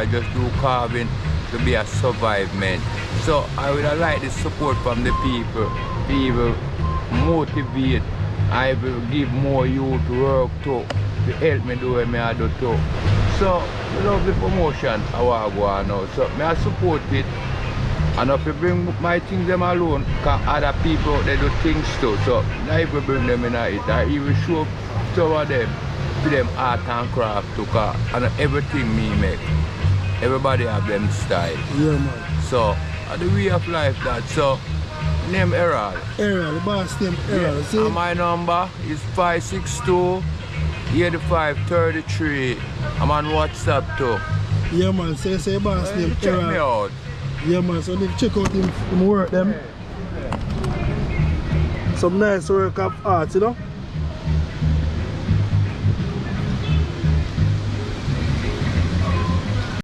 I just do carving to be a survivment. So I would like the support from the people. People motivate. I will give more youth work too. To help me do what I do too. So I love the promotion I want to go on now. So I support it. And if you bring my things them alone, because other people they do things too. So now if you bring them in it, I even show some of them to them art and craft too. And everything me make. Everybody have them style. Yeah, man. So the way of life that. So name Errol. Errol, the boss name Errol. Yeah. And my number is 562 8533. I'm on WhatsApp too. Yeah, man. So you say boss name check Errol. Me out. Yeah, man. So they check out him work them. Some nice work of art, you know.